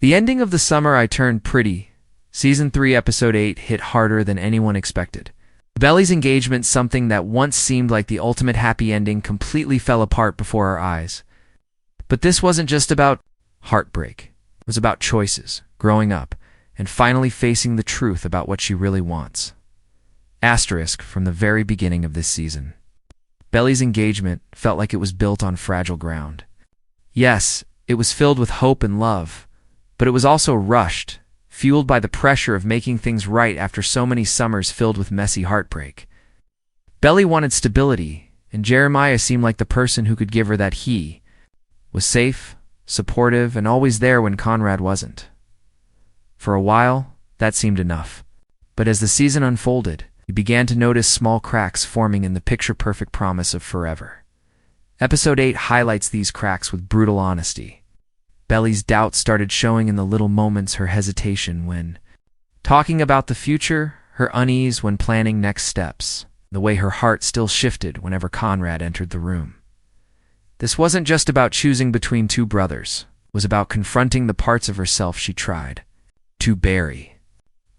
The ending of The Summer I Turned Pretty, Season 3, Episode 8, hit harder than anyone expected. Belly's engagement, something that once seemed like the ultimate happy ending, completely fell apart before our eyes. But this wasn't just about heartbreak. It was about choices, growing up, and finally facing the truth about what she really wants. Asterisk from the very beginning of this season. Belly's engagement felt like it was built on fragile ground. Yes, it was filled with hope and love, but it was also rushed, fueled by the pressure of making things right after so many summers filled with messy heartbreak. Belly wanted stability, and Jeremiah seemed like the person who could give her that. He was safe, supportive, and always there when Conrad wasn't. For a while, that seemed enough. But as the season unfolded, you began to notice small cracks forming in the picture-perfect promise of forever. Episode 8 highlights these cracks with brutal honesty. Belly's doubts started showing in the little moments, her hesitation when talking about the future, her unease when planning next steps, the way her heart still shifted whenever Conrad entered the room. This wasn't just about choosing between two brothers. It was about confronting the parts of herself she tried to bury.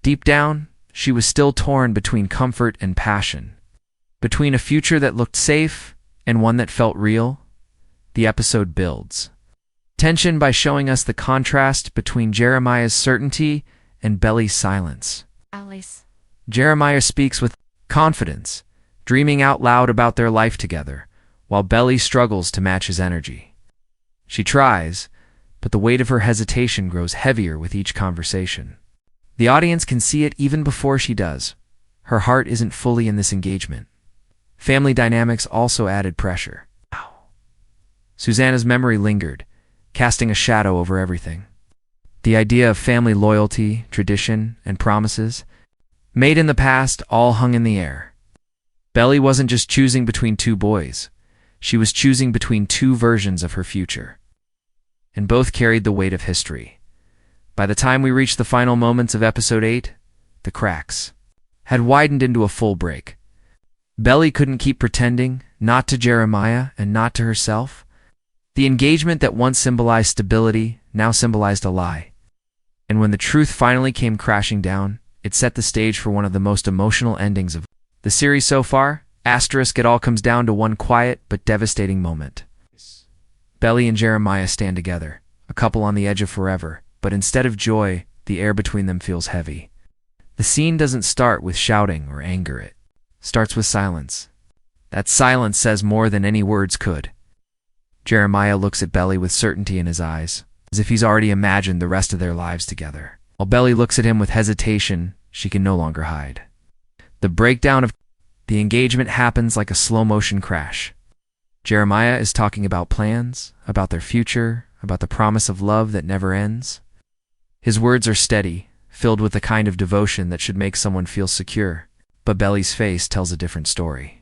Deep down, she was still torn between comfort and passion, between a future that looked safe and one that felt real. The episode builds tension by showing us the contrast between Jeremiah's certainty and Belly's silence. Alice. Jeremiah speaks with confidence, dreaming out loud about their life together, while Belly struggles to match his energy. She tries, but the weight of her hesitation grows heavier with each conversation. The audience can see it even before she does. Her heart isn't fully in this engagement. Family dynamics also added pressure. Susanna's memory lingered, casting a shadow over everything. The idea of family loyalty, tradition, and promises, made in the past, all hung in the air. Belly wasn't just choosing between two boys. She was choosing between two versions of her future. And both carried the weight of history. By the time we reached the final moments of Episode 8, the cracks had widened into a full break. Belly couldn't keep pretending, not to Jeremiah and not to herself. The engagement that once symbolized stability now symbolized a lie. And when the truth finally came crashing down, it set the stage for one of the most emotional endings of the series so far. Asterisk, it all comes down to one quiet but devastating moment. Belly and Jeremiah stand together, a couple on the edge of forever, but instead of joy, the air between them feels heavy. The scene doesn't start with shouting or anger, it starts with silence. That silence says more than any words could. Jeremiah looks at Belly with certainty in his eyes, as if he's already imagined the rest of their lives together. While Belly looks at him with hesitation she can no longer hide. The breakdown of the engagement happens like a slow-motion crash. Jeremiah is talking about plans, about their future, about the promise of love that never ends. His words are steady, filled with the kind of devotion that should make someone feel secure, but Belly's face tells a different story.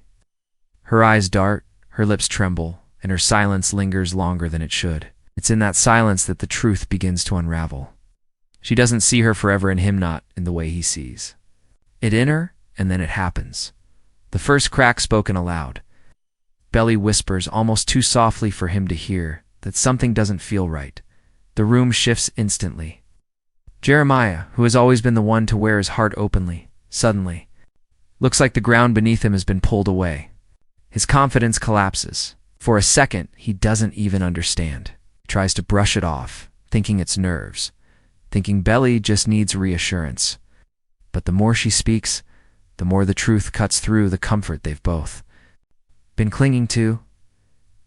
Her eyes dart, her lips tremble, and her silence lingers longer than it should. It's in that silence that the truth begins to unravel. She doesn't see her forever and him not in the way he sees it in her, and then it happens. The first crack spoken aloud. Belly whispers almost too softly for him to hear that something doesn't feel right. The room shifts instantly. Jeremiah, who has always been the one to wear his heart openly, suddenly looks like the ground beneath him has been pulled away. His confidence collapses. For a second, he doesn't even understand. He tries to brush it off, thinking it's nerves, thinking Belly just needs reassurance. But the more she speaks, the more the truth cuts through the comfort they've both been clinging to.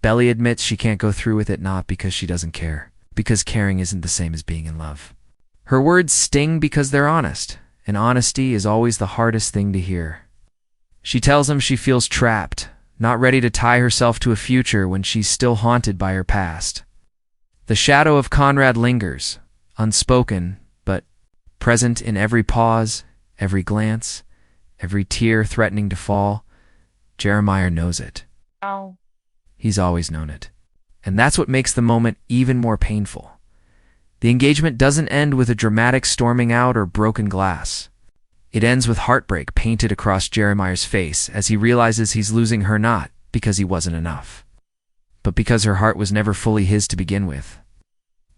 Belly admits she can't go through with it, not because she doesn't care, because caring isn't the same as being in love. Her words sting because they're honest, and honesty is always the hardest thing to hear. She tells him she feels trapped, not ready to tie herself to a future when she's still haunted by her past. The shadow of Conrad lingers, unspoken, but present in every pause, every glance, every tear threatening to fall. Jeremiah knows it. Oh. He's always known it. And that's what makes the moment even more painful. The engagement doesn't end with a dramatic storming out or broken glass. It ends with heartbreak painted across Jeremiah's face as he realizes he's losing her not because he wasn't enough, but because her heart was never fully his to begin with.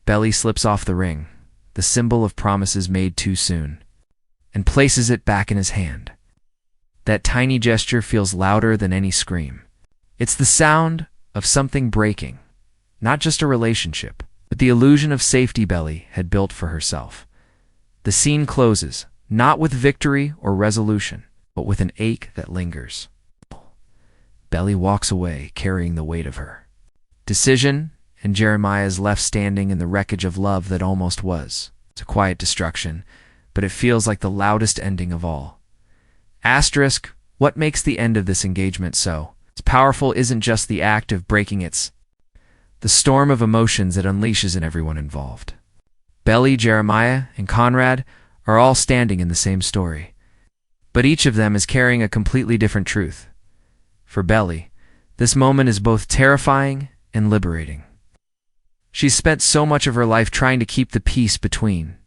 Belly slips off the ring. the symbol of promises made too soon, and places it back in his hand. That tiny gesture feels louder than any scream. It's the sound of something breaking, not just a relationship, but the illusion of safety Belly had built for herself. The scene closes, not with victory or resolution, but with an ache that lingers. Belly walks away, carrying the weight of her decision, and Jeremiah is left standing in the wreckage of love that almost was. It's a quiet destruction, but it feels like the loudest ending of all. Asterisk, what makes the end of this engagement so powerful isn't just the act of breaking, it's the storm of emotions it unleashes in everyone involved. Belly, Jeremiah, and Conrad are all standing in the same story, but each of them is carrying a completely different truth. For Belly, this moment is both terrifying and liberating. She's spent so much of her life trying to keep the peace between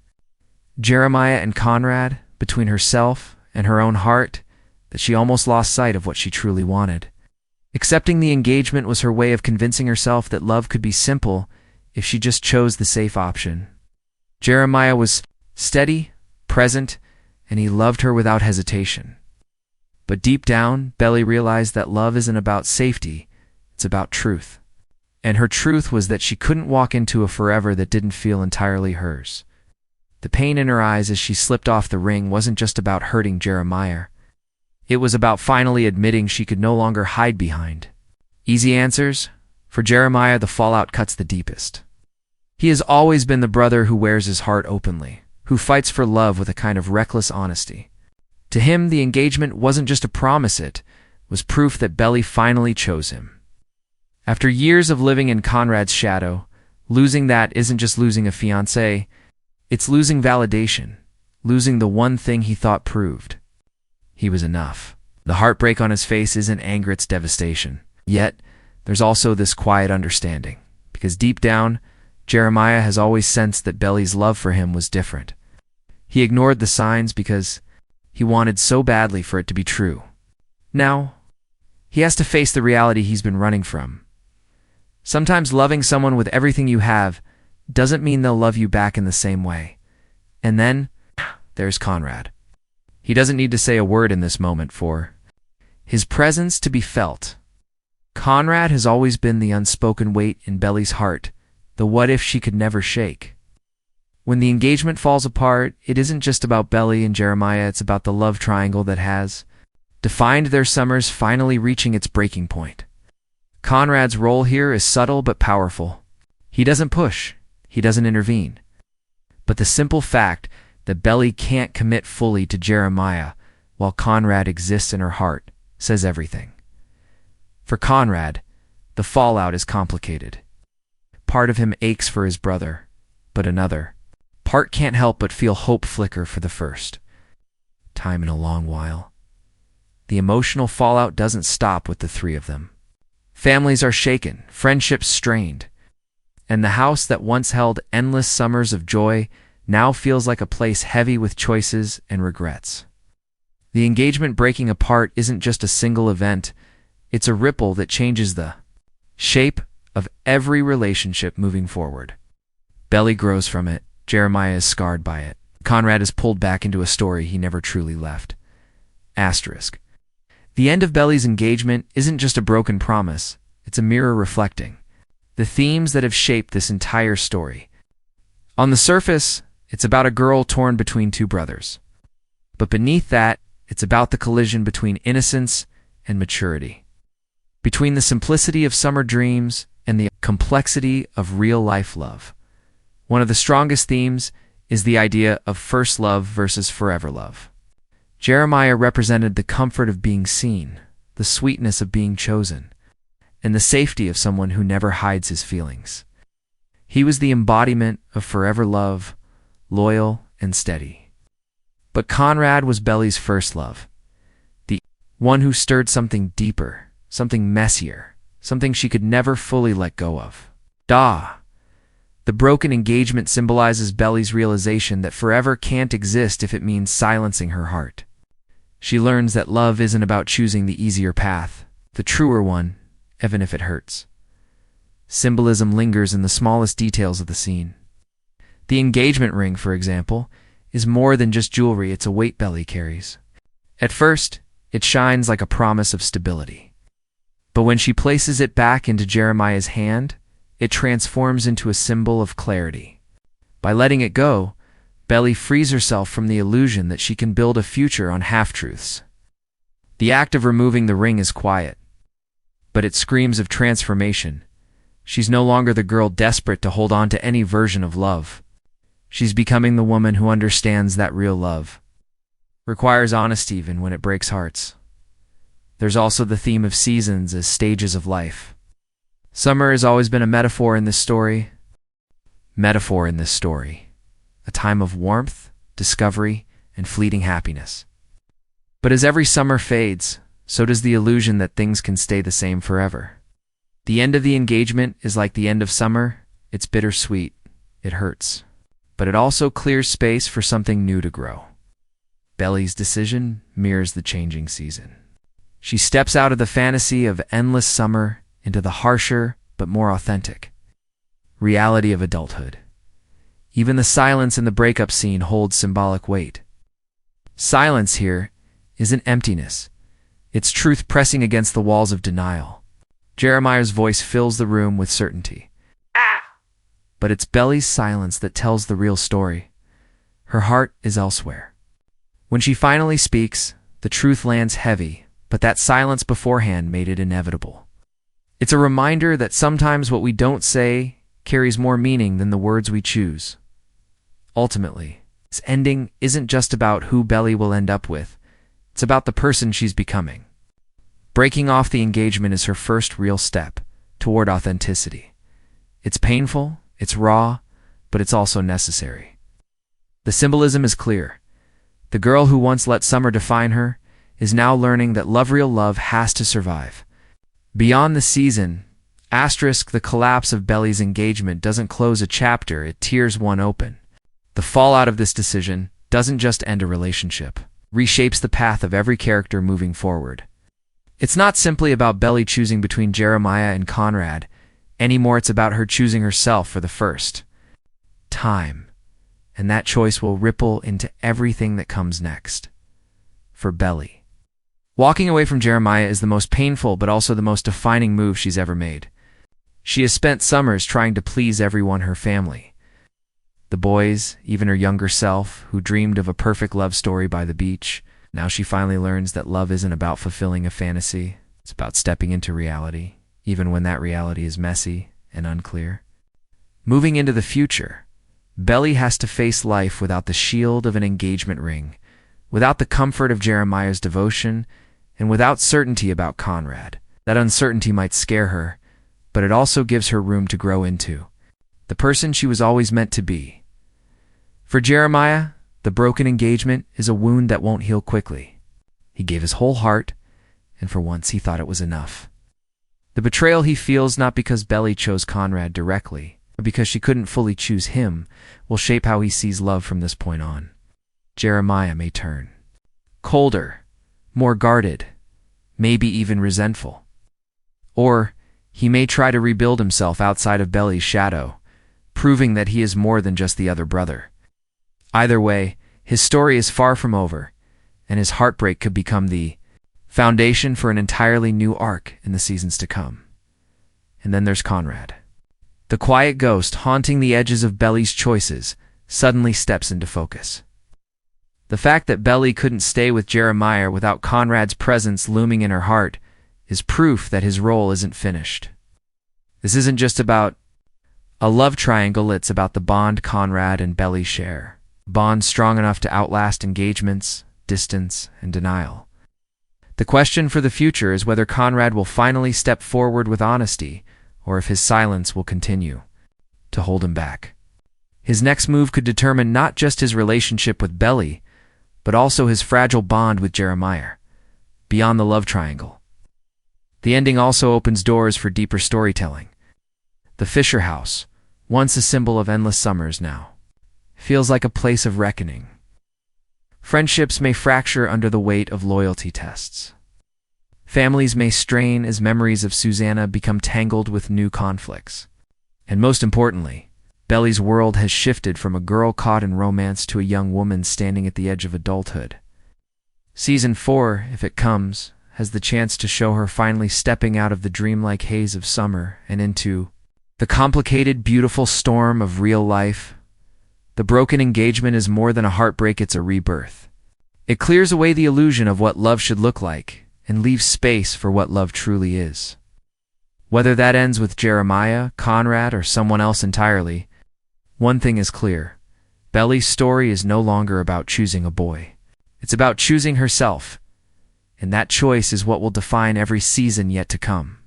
Jeremiah and Conrad, between herself and her own heart, that she almost lost sight of what she truly wanted. Accepting the engagement was her way of convincing herself that love could be simple if she just chose the safe option. Jeremiah was steady, present, and he loved her without hesitation. But deep down, Belly realized that love isn't about safety, it's about truth. And her truth was that she couldn't walk into a forever that didn't feel entirely hers. The pain in her eyes as she slipped off the ring wasn't just about hurting Jeremiah. It was about finally admitting she could no longer hide behind easy answers. For Jeremiah, the fallout cuts the deepest. He has always been the brother who wears his heart openly, who fights for love with a kind of reckless honesty. To him, the engagement wasn't just a promise, it was proof that Belly finally chose him. After years of living in Conrad's shadow, losing that isn't just losing a fiancé, it's losing validation, losing the one thing he thought proved he was enough. The heartbreak on his face isn't anger, it's devastation. Yet, there's also this quiet understanding, because deep down, Jeremiah has always sensed that Belly's love for him was different. He ignored the signs because he wanted so badly for it to be true. Now, he has to face the reality he's been running from. Sometimes loving someone with everything you have doesn't mean they'll love you back in the same way. And then, there's Conrad. He doesn't need to say a word in this moment for his presence to be felt. Conrad has always been the unspoken weight in Belly's heart, the what if she could never shake. When the engagement falls apart, it isn't just about Belly and Jeremiah, it's about the love triangle that has defined their summers finally reaching its breaking point. Conrad's role here is subtle but powerful. He doesn't push, he doesn't intervene. But the simple fact that Belly can't commit fully to Jeremiah while Conrad exists in her heart says everything. For Conrad, the fallout is complicated. Part of him aches for his brother, but another part can't help but feel hope flicker for the first time in a long while. The emotional fallout doesn't stop with the three of them. Families are shaken, friendships strained, and the house that once held endless summers of joy now feels like a place heavy with choices and regrets. The engagement breaking apart isn't just a single event, it's a ripple that changes the shape of every relationship moving forward. Belly grows from it, Jeremiah is scarred by it. Conrad is pulled back into a story he never truly left. Asterisk. The end of Belly's engagement isn't just a broken promise, it's a mirror reflecting the themes that have shaped this entire story. On the surface, it's about a girl torn between two brothers. But beneath that, it's about the collision between innocence and maturity. Between the simplicity of summer dreams and the complexity of real-life love. One of the strongest themes is the idea of first love versus forever love. Jeremiah represented the comfort of being seen, the sweetness of being chosen, and the safety of someone who never hides his feelings. He was the embodiment of forever love, loyal and steady. But Conrad was Belly's first love, the one who stirred something deeper, something messier, something she could never fully let go of. The broken engagement symbolizes Belly's realization that forever can't exist if it means silencing her heart. She learns that love isn't about choosing the easier path, the truer one, even if it hurts. Symbolism lingers in the smallest details of the scene. The engagement ring, for example, is more than just jewelry, it's a weight Belly carries. At first, it shines like a promise of stability. But when she places it back into Jeremiah's hand, it transforms into a symbol of clarity. By letting it go, Belly frees herself from the illusion that she can build a future on half-truths. The act of removing the ring is quiet, but it screams of transformation. She's no longer the girl desperate to hold on to any version of love. She's becoming the woman who understands that real love requires honesty even when it breaks hearts. There's also the theme of seasons as stages of life. Summer has always been a metaphor in this story. A time of warmth, discovery, and fleeting happiness. But as every summer fades, so does the illusion that things can stay the same forever. The end of the engagement is like the end of summer. It's bittersweet. It hurts. But it also clears space for something new to grow. Belly's decision mirrors the changing season. She steps out of the fantasy of endless summer into the harsher but more authentic reality of adulthood. Even the silence in the breakup scene holds symbolic weight. Silence here isn't emptiness. It's truth pressing against the walls of denial. Jeremiah's voice fills the room with certainty. But it's Belly's silence that tells the real story. Her heart is elsewhere. When she finally speaks, the truth lands heavy, but that silence beforehand made it inevitable. It's a reminder that sometimes what we don't say carries more meaning than the words we choose. Ultimately, this ending isn't just about who Belly will end up with. It's about the person she's becoming. Breaking off the engagement is her first real step toward authenticity. It's painful, it's raw, but it's also necessary. The symbolism is clear. The girl who once let summer define her is now learning that real love has to survive. Beyond the season, the collapse of Belly's engagement doesn't close a chapter, it tears one open. The fallout of this decision doesn't just end a relationship, reshapes the path of every character moving forward. It's not simply about Belly choosing between Jeremiah and Conrad, anymore it's about her choosing herself for the first time. And that choice will ripple into everything that comes next. For Belly, walking away from Jeremiah is the most painful but also the most defining move she's ever made. She has spent summers trying to please everyone, her family, the boys, even her younger self, who dreamed of a perfect love story by the beach. Now she finally learns that love isn't about fulfilling a fantasy. It's about stepping into reality, even when that reality is messy and unclear. Moving into the future, Belly has to face life without the shield of an engagement ring, without the comfort of Jeremiah's devotion, and without certainty about Conrad. That uncertainty might scare her, but it also gives her room to grow into the person she was always meant to be. For Jeremiah, the broken engagement is a wound that won't heal quickly. He gave his whole heart, and for once he thought it was enough. The betrayal he feels, not because Belly chose Conrad directly, but because she couldn't fully choose him, will shape how he sees love from this point on. Jeremiah may turn colder, more guarded, maybe even resentful. Or he may try to rebuild himself outside of Belly's shadow, proving that he is more than just the other brother. Either way, his story is far from over, and his heartbreak could become the foundation for an entirely new arc in the seasons to come. And then there's Conrad. The quiet ghost haunting the edges of Belly's choices suddenly steps into focus. The fact that Belly couldn't stay with Jeremiah without Conrad's presence looming in her heart is proof that his role isn't finished. This isn't just about a love triangle, it's about the bond Conrad and Belly share. Bond strong enough to outlast engagements, distance, and denial. The question for the future is whether Conrad will finally step forward with honesty, or if his silence will continue to hold him back. His next move could determine not just his relationship with Belly, but also his fragile bond with Jeremiah, beyond the love triangle. The ending also opens doors for deeper storytelling. The Fisher House, once a symbol of endless summers now, feels like a place of reckoning. Friendships may fracture under the weight of loyalty tests. Families may strain as memories of Susanna become tangled with new conflicts. And most importantly, Belly's world has shifted from a girl caught in romance to a young woman standing at the edge of adulthood. Season 4, if it comes, has the chance to show her finally stepping out of the dreamlike haze of summer and into the complicated, beautiful storm of real life. The broken engagement is more than a heartbreak, it's a rebirth. It clears away the illusion of what love should look like and leaves space for what love truly is. Whether that ends with Jeremiah, Conrad, or someone else entirely, one thing is clear. Belly's story is no longer about choosing a boy. It's about choosing herself, and that choice is what will define every season yet to come.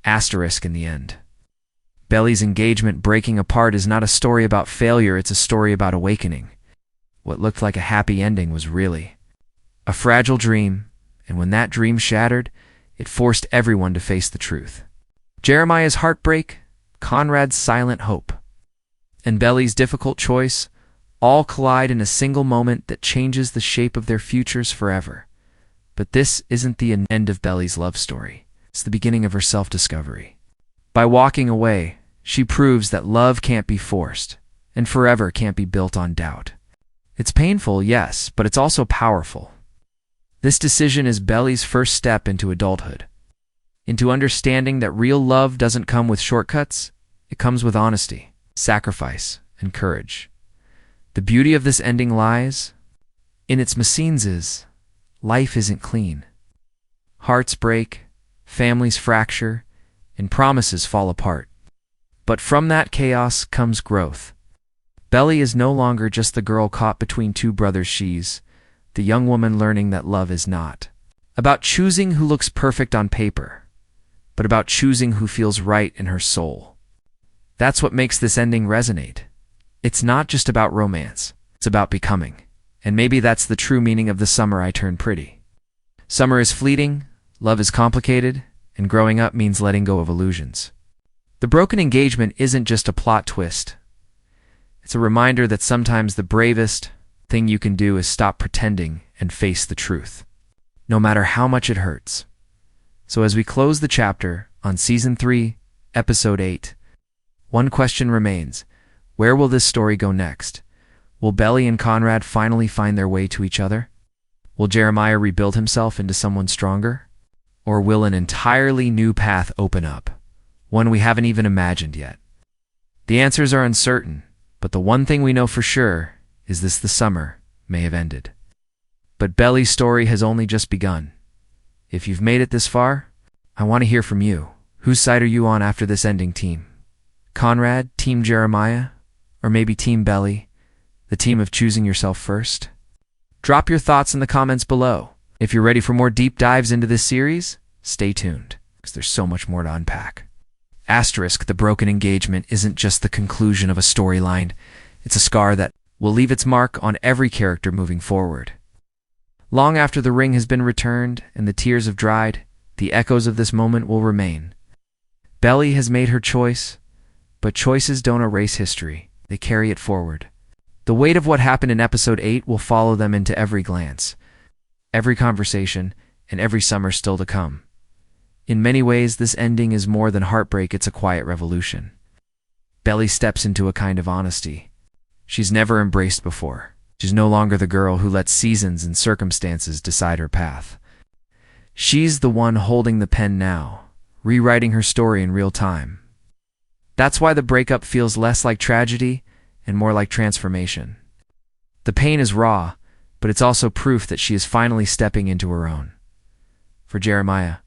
Asterisk in the end. Belly's engagement breaking apart is not a story about failure, it's a story about awakening. What looked like a happy ending was really a fragile dream, and when that dream shattered, it forced everyone to face the truth. Jeremiah's heartbreak, Conrad's silent hope, and Belly's difficult choice all collide in a single moment that changes the shape of their futures forever. But this isn't the end of Belly's love story. It's the beginning of her self-discovery. By walking away, she proves that love can't be forced, and forever can't be built on doubt. It's painful, yes, but it's also powerful. This decision is Belly's first step into adulthood, into understanding that real love doesn't come with shortcuts, it comes with honesty, sacrifice, and courage. The beauty of this ending lies in its messines. Life isn't clean. Hearts break, families fracture, and promises fall apart. But from that chaos comes growth. Belly is no longer just the girl caught between two brothers. She's the young woman learning that love is not about choosing who looks perfect on paper, but about choosing who feels right in her soul. That's what makes this ending resonate. It's not just about romance, it's about becoming. And maybe that's the true meaning of the summer I turned pretty. Summer is fleeting, love is complicated, and growing up means letting go of illusions. The broken engagement isn't just a plot twist. It's a reminder that sometimes the bravest thing you can do is stop pretending and face the truth, no matter how much it hurts. So as we close the chapter on Season 3, Episode 8, one question remains. Where will this story go next? Will Belly and Conrad finally find their way to each other? Will Jeremiah rebuild himself into someone stronger? Or will an entirely new path open up, one we haven't even imagined yet? The answers are uncertain, but the one thing we know for sure is the summer may have ended. But Belly's story has only just begun. If you've made it this far, I want to hear from you. Whose side are you on after this ending, team? Conrad, Team Jeremiah, or maybe Team Belly, the team of choosing yourself first? Drop your thoughts in the comments below. If you're ready for more deep dives into this series, stay tuned, because there's so much more to unpack. Asterisk, the broken engagement isn't just the conclusion of a storyline. It's a scar that will leave its mark on every character moving forward. Long after the ring has been returned and the tears have dried, the echoes of this moment will remain. Belly has made her choice, but choices don't erase history. They carry it forward. The weight of what happened in Episode 8 will follow them into every glance, every conversation, and every summer still to come. In many ways, this ending is more than heartbreak, it's a quiet revolution. Belly steps into a kind of honesty she's never embraced before. She's no longer the girl who lets seasons and circumstances decide her path. She's the one holding the pen now, rewriting her story in real time. That's why the breakup feels less like tragedy and more like transformation. The pain is raw, but it's also proof that she is finally stepping into her own. For Jeremiah,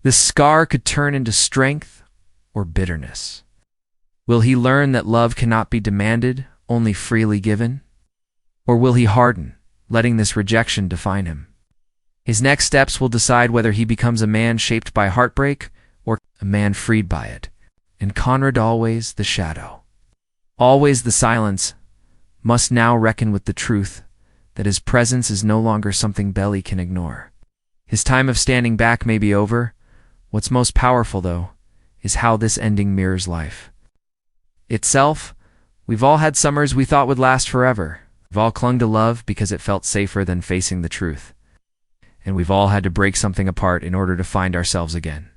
this scar could turn into strength or bitterness. Will he learn that love cannot be demanded, only freely given? Or will he harden, letting this rejection define him? His next steps will decide whether he becomes a man shaped by heartbreak or a man freed by it. And Conrad, always the shadow, always the silence, must now reckon with the truth that his presence is no longer something Belly can ignore. His time of standing back may be over. What's most powerful, though, is how this ending mirrors life itself. We've all had summers we thought would last forever. We've all clung to love because it felt safer than facing the truth. And we've all had to break something apart in order to find ourselves again.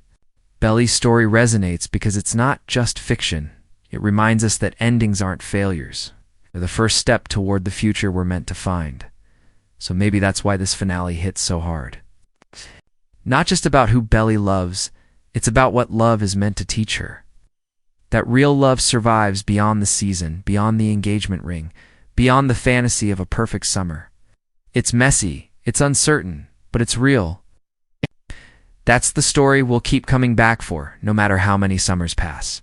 Belly's story resonates because it's not just fiction, It reminds us that endings aren't failures. They're the first step toward the future we're meant to find. So maybe that's why this finale hits so hard. Not just about who Belly loves, it's about what love is meant to teach her. That real love survives beyond the season, beyond the engagement ring, beyond the fantasy of a perfect summer. It's messy, it's uncertain, but it's real. That's the story we'll keep coming back for, no matter how many summers pass.